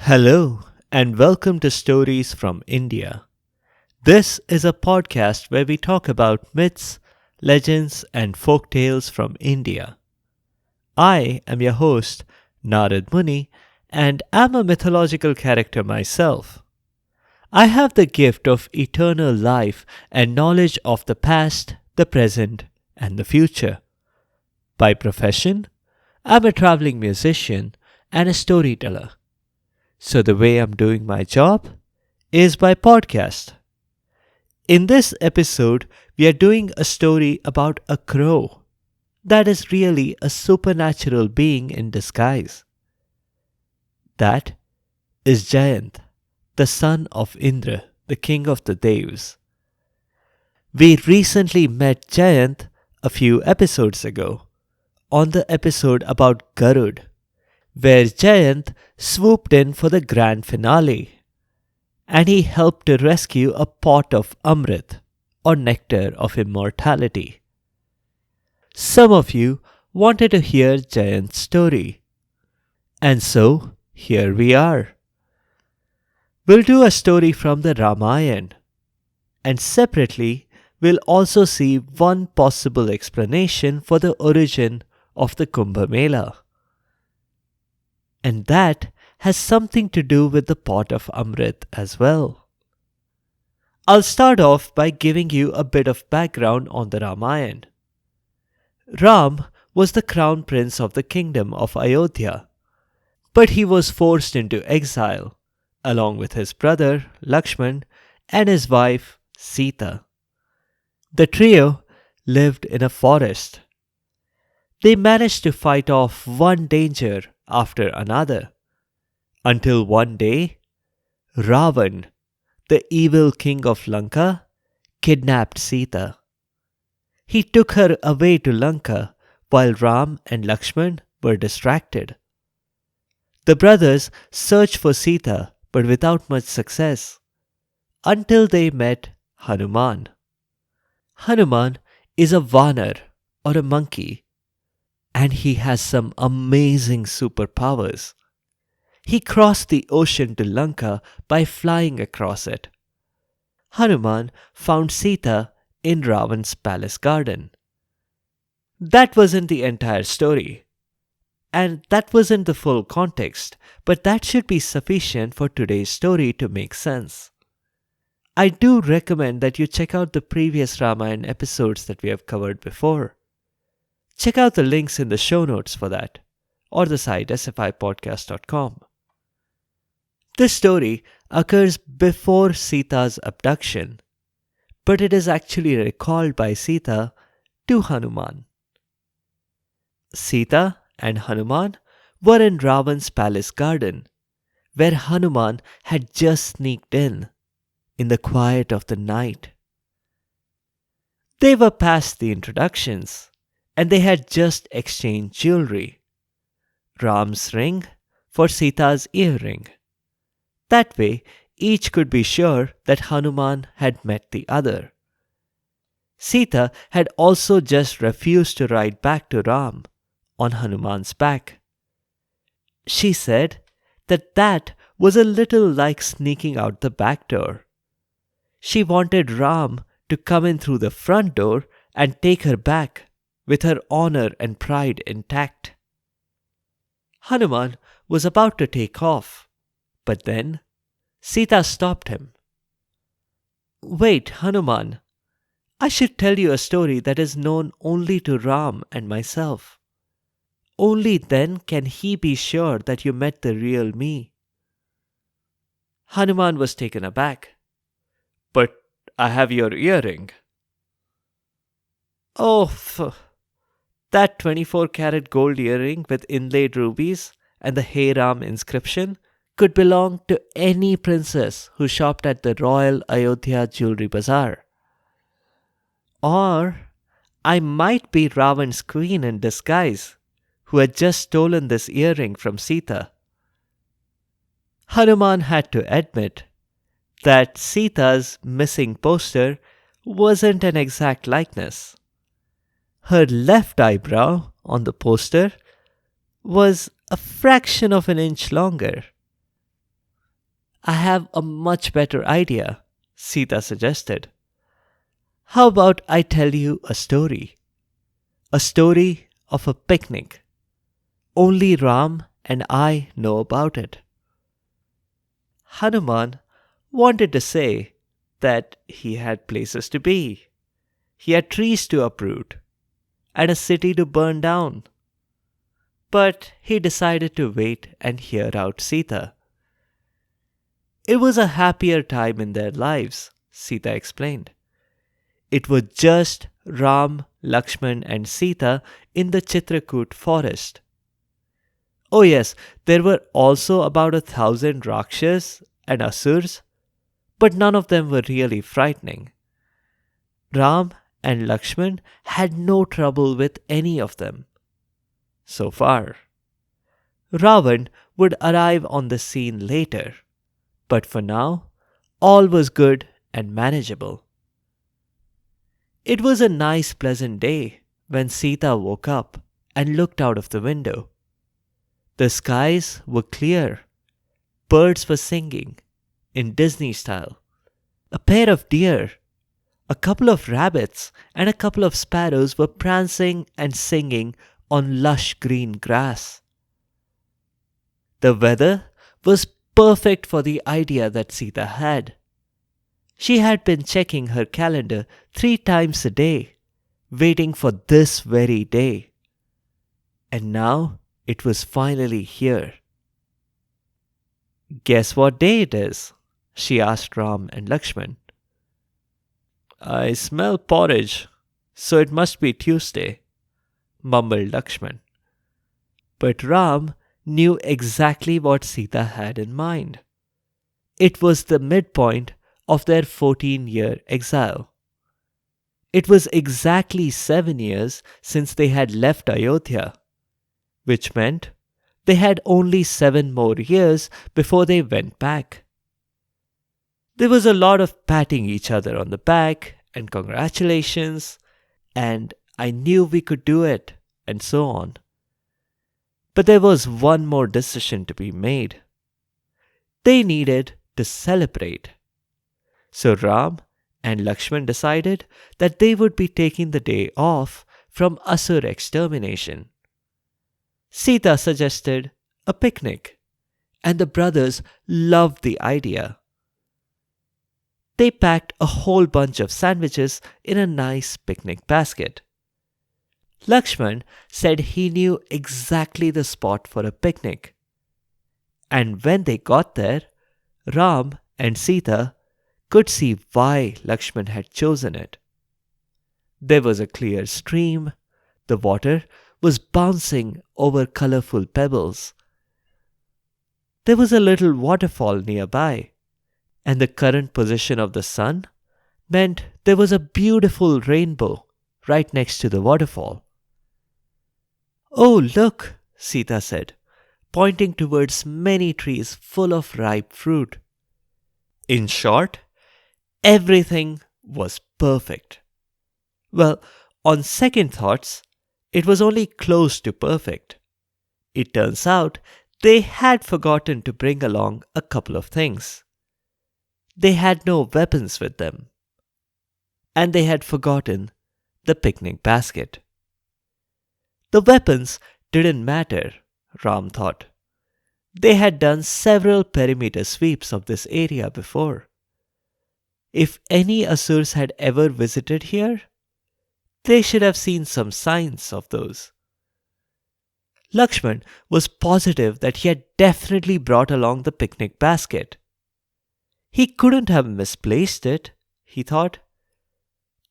Hello, and welcome to Stories from India. This is a podcast where we talk about myths, legends, and folk tales from India. I am your host, Narad Muni, and am a mythological character myself. I have the gift of eternal life and knowledge of the past, the present, and the future. By profession, I'm a traveling musician and a storyteller. So the way I'm doing my job is by podcast. In this episode, we are doing a story about a crow that is really a supernatural being in disguise. That is Jayant, the son of Indra, the king of the Devs. We recently met Jayant a few episodes ago on the episode about Garud, where Jayant swooped in for the grand finale, and he helped to rescue a pot of Amrit, or nectar of immortality. Some of you wanted to hear Jayant's story, and so here we are. We'll do a story from the Ramayana, and separately we'll also see one possible explanation for the origin of the Kumbh Mela. And that has something to do with the pot of Amrit as well. I'll start off by giving you a bit of background on the Ramayana. Ram was the crown prince of the kingdom of Ayodhya, but he was forced into exile, along with his brother Lakshman and his wife Sita. The trio lived in a forest. They managed to fight off one danger after another, until one day, Ravan, the evil king of Lanka, kidnapped Sita. He took her away to Lanka while Ram and Lakshman were distracted. The brothers searched for Sita but without much success, until they met Hanuman. Hanuman is a Vanar, or a monkey, and he has some amazing superpowers. He crossed the ocean to Lanka by flying across it. Hanuman found Sita in Ravan's palace garden. That wasn't the entire story, and that wasn't the full context, but that should be sufficient for today's story to make sense. I do recommend that you check out the previous Ramayana episodes that we have covered before. Check out the links in the show notes for that, or the site sfipodcast.com. This story occurs before Sita's abduction, but it is actually recalled by Sita to Hanuman. Sita and Hanuman were in Ravan's palace garden, where Hanuman had just sneaked in the quiet of the night. They were past the introductions, and they had just exchanged jewelry. Ram's ring for Sita's earring. That way, each could be sure that Hanuman had met the other. Sita had also just refused to ride back to Ram on Hanuman's back. She said that was a little like sneaking out the back door. She wanted Ram to come in through the front door and take her back, with her honor and pride intact. Hanuman was about to take off, but then Sita stopped him. Wait, Hanuman, I should tell you a story that is known only to Ram and myself. Only then can he be sure that you met the real me. Hanuman was taken aback. But I have your earring. Oh, that 24-carat gold earring with inlaid rubies and the Hey Ram inscription could belong to any princess who shopped at the Royal Ayodhya Jewelry Bazaar. Or I might be Ravan's queen in disguise, who had just stolen this earring from Sita. Hanuman had to admit that Sita's missing poster wasn't an exact likeness. Her left eyebrow on the poster was a fraction of an inch longer. I have a much better idea, Sita suggested. How about I tell you a story? A story of a picnic. Only Ram and I know about it. Hanuman wanted to say that he had places to be, he had trees to uproot, and a city to burn down. But he decided to wait and hear out Sita. It was a happier time in their lives, Sita explained. It was just Ram, Lakshman, and Sita in the Chitrakoot forest. Oh, yes, there were also about 1,000 Rakshas and Asurs, but none of them were really frightening. Ram and Lakshman had no trouble with any of them. So far. Ravan would arrive on the scene later, but for now, all was good and manageable. It was a nice, pleasant day when Sita woke up and looked out of the window. The skies were clear, birds were singing in Disney style. A pair of deer, a couple of rabbits, and a couple of sparrows were prancing and singing on lush green grass. The weather was perfect for the idea that Sita had. She had been checking her calendar 3 times a day, waiting for this very day. And now it was finally here. Guess what day it is? She asked Ram and Lakshman. I smell porridge, so it must be Tuesday, mumbled Lakshman. But Ram knew exactly what Sita had in mind. It was the midpoint of their 14-year exile. It was exactly 7 years since they had left Ayodhya, which meant they had only 7 more years before they went back. There was a lot of patting each other on the back and congratulations, and I knew we could do it, and so on. But there was one more decision to be made. They needed to celebrate. So Ram and Lakshman decided that they would be taking the day off from Asur extermination. Sita suggested a picnic, and the brothers loved the idea. They packed a whole bunch of sandwiches in a nice picnic basket. Lakshman said he knew exactly the spot for a picnic. And when they got there, Ram and Sita could see why Lakshman had chosen it. There was a clear stream, the water was bouncing over colorful pebbles. There was a little waterfall nearby, and the current position of the sun meant there was a beautiful rainbow right next to the waterfall. Oh, look, Sita said, pointing towards many trees full of ripe fruit. In short, everything was perfect. Well, on second thoughts, it was only close to perfect. It turns out they had forgotten to bring along a couple of things. They had no weapons with them. And they had forgotten the picnic basket. The weapons didn't matter, Ram thought. They had done several perimeter sweeps of this area before. If any Asurs had ever visited here, they should have seen some signs of those. Lakshman was positive that he had definitely brought along the picnic basket. He couldn't have misplaced it, he thought.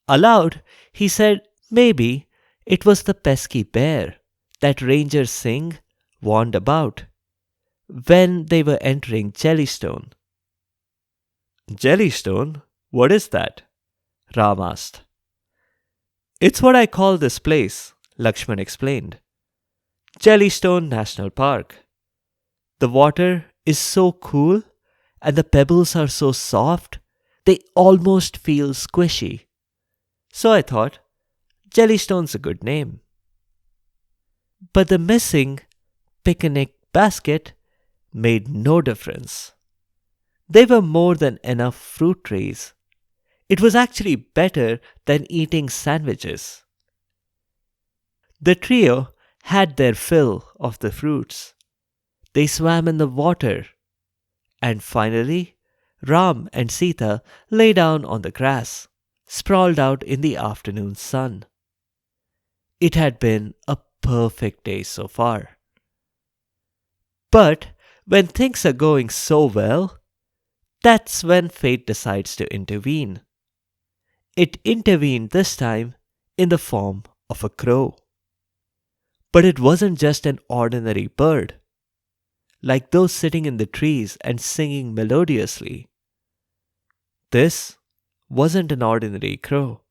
Aloud, he said maybe it was the pesky bear that Ranger Singh warned about when they were entering Jellystone. Jellystone? What is that? Ram asked. It's what I call this place, Lakshman explained. Jellystone National Park. The water is so cool and the pebbles are so soft, they almost feel squishy. So I thought, Jellystone's a good name. But the missing picnic basket made no difference. They were more than enough fruit trays. It was actually better than eating sandwiches. The trio had their fill of the fruits. They swam in the water. And finally, Ram and Sita lay down on the grass, sprawled out in the afternoon sun. It had been a perfect day so far. But when things are going so well, that's when fate decides to intervene. It intervened this time in the form of a crow. But it wasn't just an ordinary bird, like those sitting in the trees and singing melodiously. This wasn't an ordinary crow.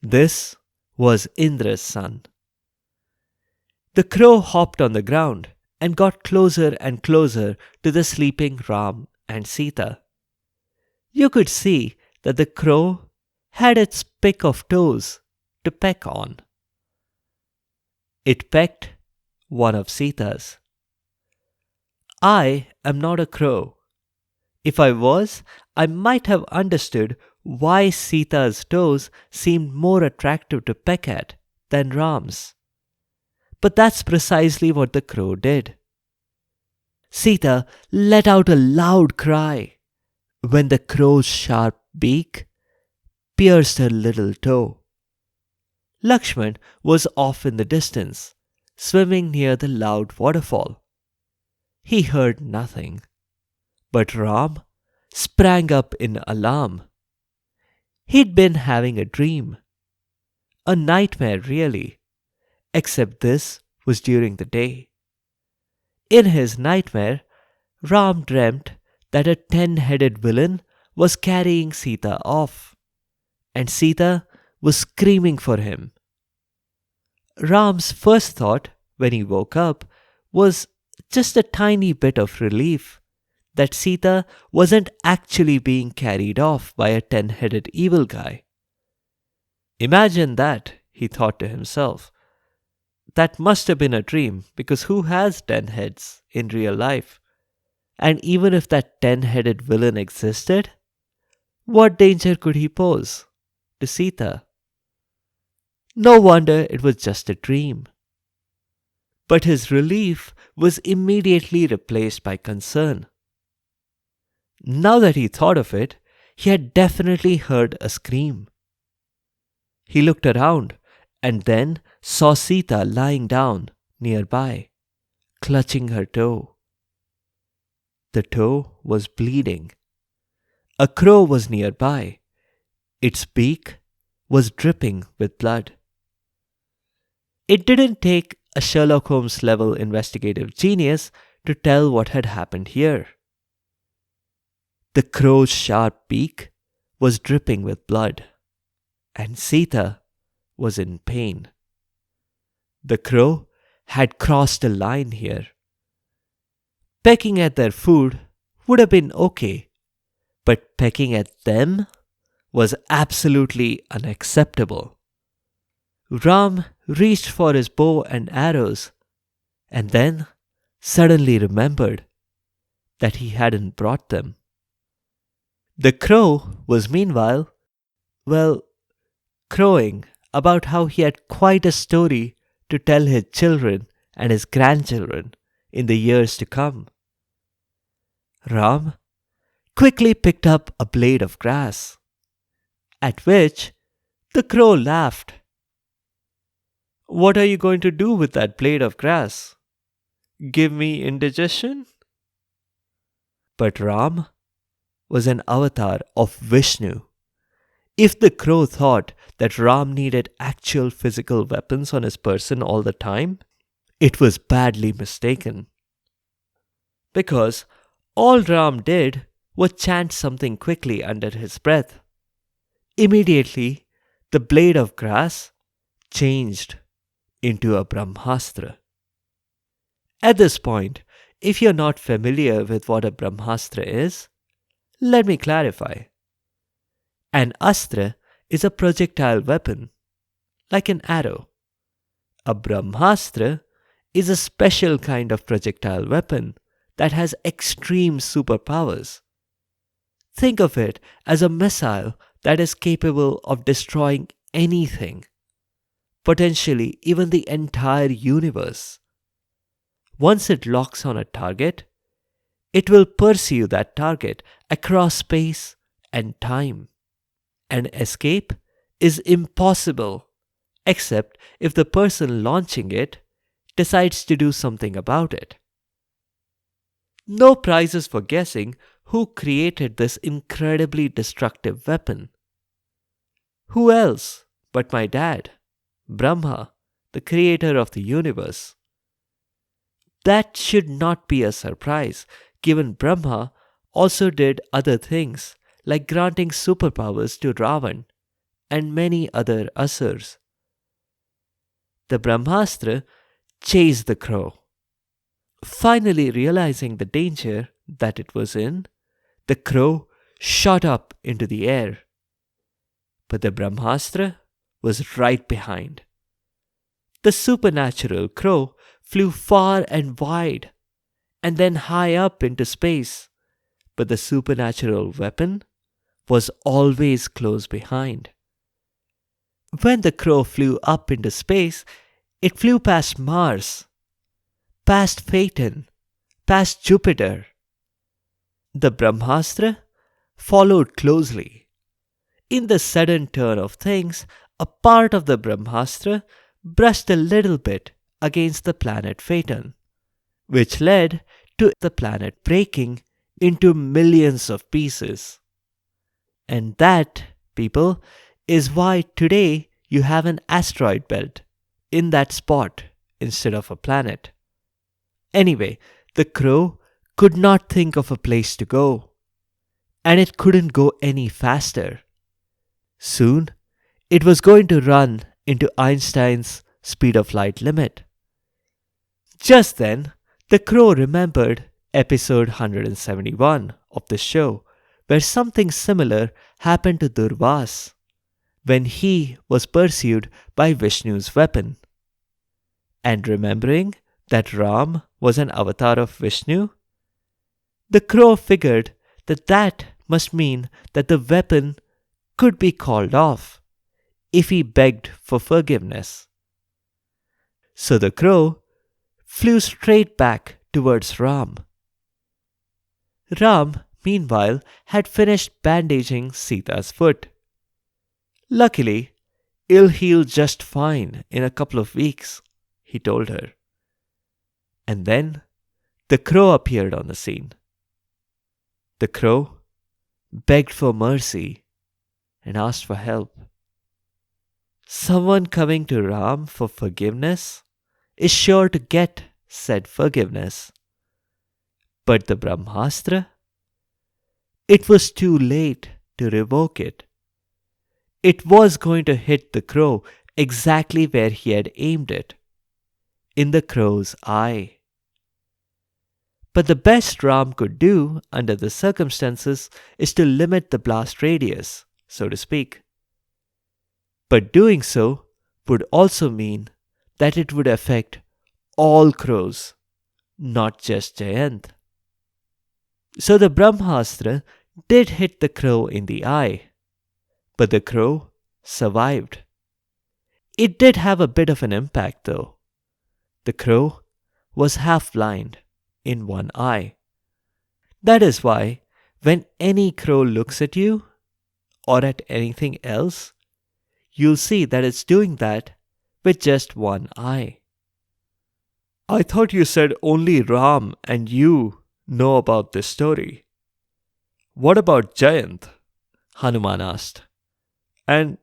This was Indra's son. The crow hopped on the ground and got closer and closer to the sleeping Ram and Sita. You could see that the crow had its pick of toes to peck on. It pecked one of Sita's. I am not a crow. If I was, I might have understood why Sita's toes seemed more attractive to peck at than Ram's. But that's precisely what the crow did. Sita let out a loud cry when the crow's sharp beak pierced her little toe. Lakshman was off in the distance, swimming near the loud waterfall. He heard nothing, but Ram sprang up in alarm. He'd been having a dream. A nightmare, really, except this was during the day. In his nightmare, Ram dreamt that a 10-headed villain was carrying Sita off, and Sita was screaming for him. Ram's first thought when he woke up was just a tiny bit of relief that Sita wasn't actually being carried off by a 10-headed evil guy. Imagine that, he thought to himself. That must have been a dream, because who has 10 heads in real life? And even if that 10-headed villain existed, what danger could he pose to Sita? No wonder it was just a dream. But his relief was immediately replaced by concern. Now that he thought of it, he had definitely heard a scream. He looked around and then saw Sita lying down nearby, clutching her toe. The toe was bleeding. A crow was nearby. Its beak was dripping with blood. It didn't take a Sherlock Holmes level investigative genius to tell what had happened here. The crow's sharp beak was dripping with blood, and Sita was in pain. The crow had crossed a line here. Pecking at their food would have been okay, but pecking at them was absolutely unacceptable. Ram reached for his bow and arrows, and then suddenly remembered that he hadn't brought them. The crow was meanwhile, crowing about how he had quite a story to tell his children and his grandchildren in the years to come. Ram quickly picked up a blade of grass, at which the crow laughed. "What are you going to do with that blade of grass? Give me indigestion?" But Ram was an avatar of Vishnu. If the crow thought that Ram needed actual physical weapons on his person all the time, it was badly mistaken. Because all Ram did was chant something quickly under his breath. Immediately, the blade of grass changed into a Brahmastra. At this point, if you're not familiar with what a Brahmastra is, let me clarify. An astra is a projectile weapon, like an arrow. A Brahmastra is a special kind of projectile weapon that has extreme superpowers. Think of it as a missile that is capable of destroying anything, potentially even the entire universe. Once it locks on a target, it will pursue that target across space and time. And escape is impossible, except if the person launching it decides to do something about it. No prizes for guessing who created this incredibly destructive weapon. Who else but my dad, Brahma, the creator of the universe? That should not be a surprise, given Brahma also did other things like granting superpowers to Ravan and many other asurs. The Brahmastra chased the crow. Finally realizing the danger that it was in, the crow shot up into the air. But the Brahmastra was right behind. The supernatural crow flew far and wide, and then high up into space, but the supernatural weapon was always close behind. When the crow flew up into space, it flew past Mars, past Phaeton, past Jupiter. The Brahmastra followed closely. In the sudden turn of things, a part of the Brahmastra brushed a little bit against the planet Phaeton, which led to the planet breaking into millions of pieces. And that, people, is why today you have an asteroid belt in that spot instead of a planet. Anyway, the crow could not think of a place to go, and it couldn't go any faster. Soon, it was going to run into Einstein's speed of light limit. Just then, the crow remembered episode 171 of the show, where something similar happened to Durvas when he was pursued by Vishnu's weapon. And remembering that Ram was an avatar of Vishnu, the crow figured that that must mean that the weapon could be called off if he begged for forgiveness. So the crow flew straight back towards Ram. Ram, meanwhile, had finished bandaging Sita's foot. Luckily, it'll heal just fine in a couple of weeks, he told her. And then the crow appeared on the scene. The crow begged for mercy and asked for help. Someone coming to Ram for forgiveness is sure to get said forgiveness. But the Brahmastra? It was too late to revoke it. It was going to hit the crow exactly where he had aimed it, in the crow's eye. But the best Ram could do under the circumstances is to limit the blast radius, so to speak. But doing so would also mean that it would affect all crows, not just Jayant. So the Brahmastra did hit the crow in the eye, but the crow survived. It did have a bit of an impact though. The crow was half blind in one eye. That is why when any crow looks at you or at anything else, you'll see that it's doing that with just one eye. I thought you said only Ram and you know about this story. What about Jayant? Hanuman asked. And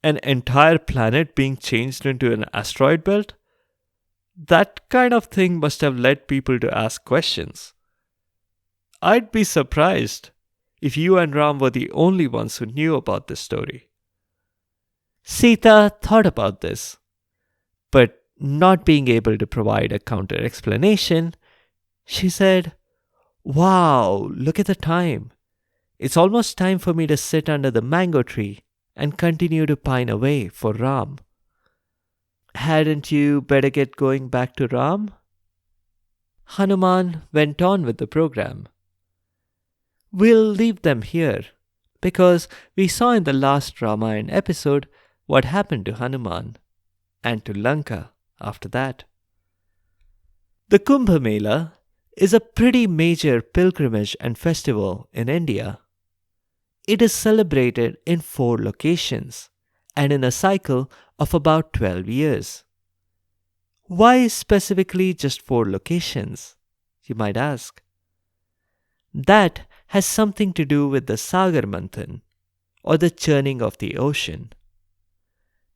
an entire planet being changed into an asteroid belt? That kind of thing must have led people to ask questions. I'd be surprised if you and Ram were the only ones who knew about this story. Sita thought about this, but not being able to provide a counter explanation, she said, "Wow, look at the time. It's almost time for me to sit under the mango tree and continue to pine away for Ram. Hadn't you better get going back to Ram?" Hanuman went on with the program. We'll leave them here because we saw in the last Ramayana episode what happened to Hanuman and to Lanka after that. The Kumbh Mela is a pretty major pilgrimage and festival in India. It is celebrated in 4 locations and in a cycle of about 12 years. Why specifically just 4 locations? You might ask. That has something to do with the Sagar Manthan, or the churning of the ocean.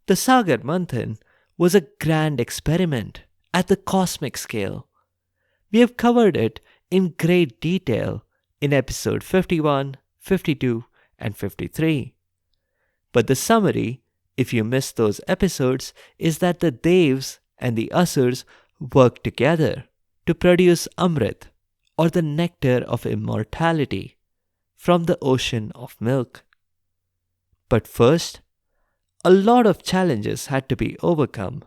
The Sagar Manthan was a grand experiment at the cosmic scale. We have covered it in great detail in episode 51, 52, and 53. But the summary, if you missed those episodes, is that the Devs and the Asurs worked together to produce Amrit, or the nectar of immortality, from the ocean of milk. But first, a lot of challenges had to be overcome,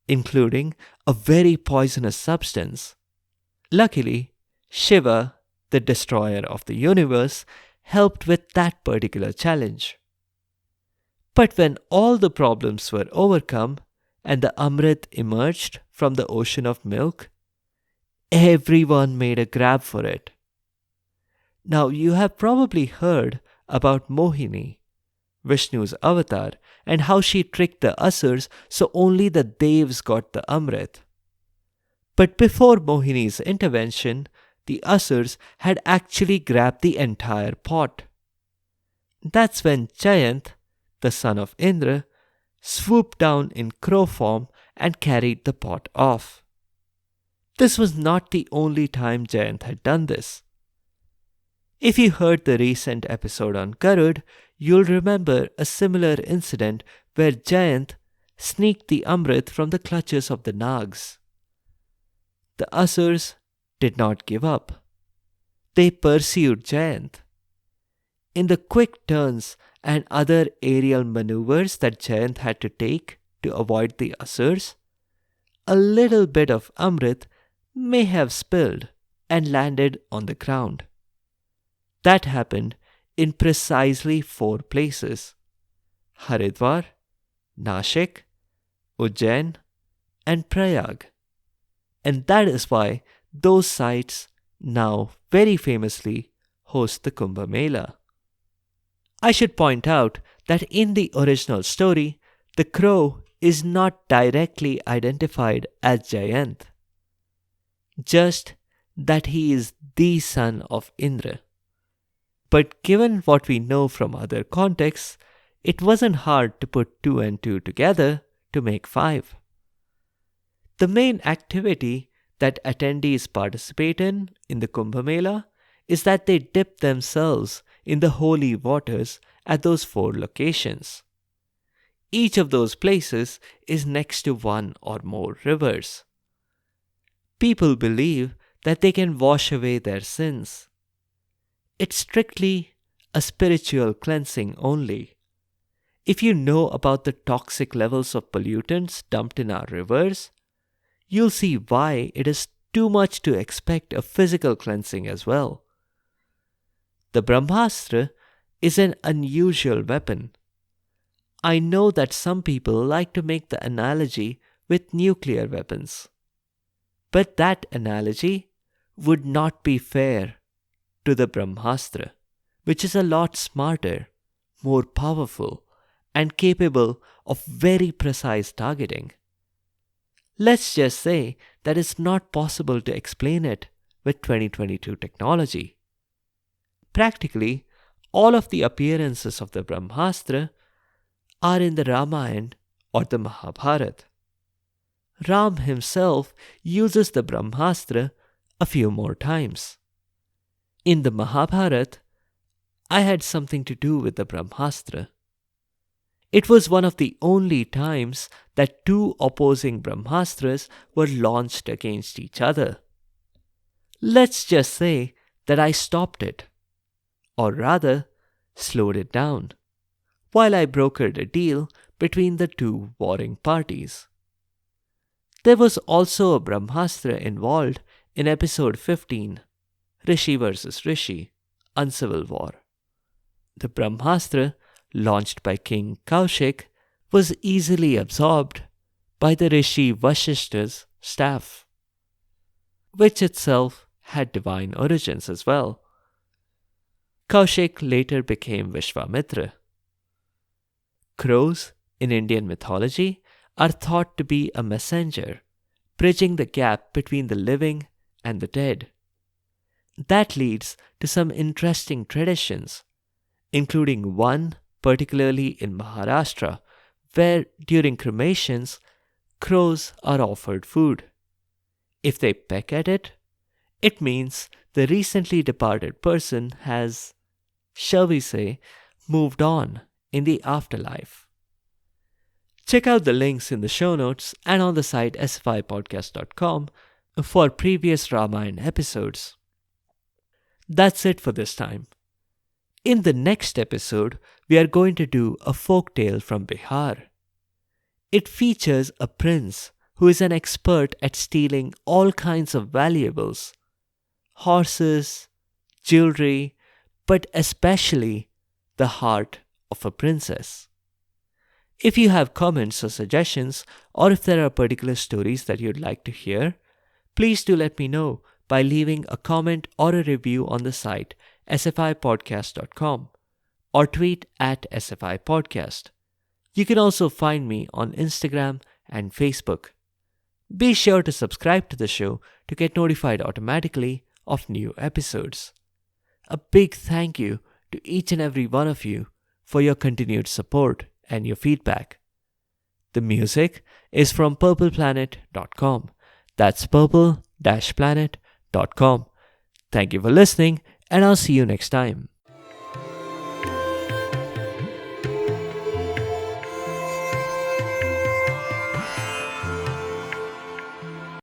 including a very poisonous substance. Luckily, Shiva, the destroyer of the universe, helped with that particular challenge. But when all the problems were overcome and the Amrit emerged from the ocean of milk, everyone made a grab for it. Now, you have probably heard about Mohini, Vishnu's avatar, and how she tricked the Asurs so only the Devs got the Amrit. But before Mohini's intervention, the Asurs had actually grabbed the entire pot. That's when Jayant, the son of Indra, swooped down in crow form and carried the pot off. This was not the only time Jayant had done this. If you heard the recent episode on Garud, you'll remember a similar incident where Jayant sneaked the Amrit from the clutches of the Nags. The Asurs did not give up. They pursued Jayant. In the quick turns and other aerial maneuvers that Jayant had to take to avoid the Asurs, a little bit of Amrit may have spilled and landed on the ground. That happened in precisely 4 places: Haridwar, Nashik, Ujjain, and Prayag. And that is why those sites now very famously host the Kumbh Mela. I should point out that in the original story, the crow is not directly identified as Jayant, just that he is the son of Indra. But given what we know from other contexts, it wasn't hard to put 2 and 2 together to make 5. The main activity that attendees participate in the Kumbh Mela is that they dip themselves in the holy waters at those 4 locations. Each of those places is next to 1 or more rivers. People believe that they can wash away their sins. It's strictly a spiritual cleansing only. If you know about the toxic levels of pollutants dumped in our rivers, you'll see why it is too much to expect a physical cleansing as well. The Brahmastra is an unusual weapon. I know that some people like to make the analogy with nuclear weapons. But that analogy would not be fair to the Brahmastra, which is a lot smarter, more powerful, and capable of very precise targeting. Let's just say that it's not possible to explain it with 2022 technology. Practically, all of the appearances of the Brahmastra are in the Ramayana or the Mahabharata. Ram himself uses the Brahmastra a few more times. In the Mahabharata, I had something to do with the Brahmastra. It was one of the only times that 2 opposing Brahmastras were launched against each other. Let's just say that I stopped it, or rather, slowed it down, while I brokered a deal between the 2 warring parties. There was also a Brahmastra involved in episode 15, Rishi versus Rishi, uncivil war. The Brahmastra, launched by King Kaushik, was easily absorbed by the Rishi Vashishta's staff, which itself had divine origins as well. Kaushik later became Vishwamitra. Crows in Indian mythology are thought to be a messenger, bridging the gap between the living and the dead. That leads to some interesting traditions, including one particularly in Maharashtra, where during cremations, crows are offered food. If they peck at it, it means the recently departed person has, shall we say, moved on in the afterlife. Check out the links in the show notes and on the site sfipodcast.com for previous Ramayana episodes. That's it for this time. In the next episode, we are going to do a folk tale from Bihar. It features a prince who is an expert at stealing all kinds of valuables, horses, jewelry, but especially the heart of a princess. If you have comments or suggestions, or if there are particular stories that you'd like to hear, please do let me know by leaving a comment or a review on the site sfipodcast.com or tweet at sfipodcast. You can also find me on Instagram and Facebook. Be sure to subscribe to the show to get notified automatically of new episodes. A big thank you to each and every one of you for your continued support and your feedback. The music is from purpleplanet.com. That's purple-planet.com. Thank you for listening, and I'll see you next time.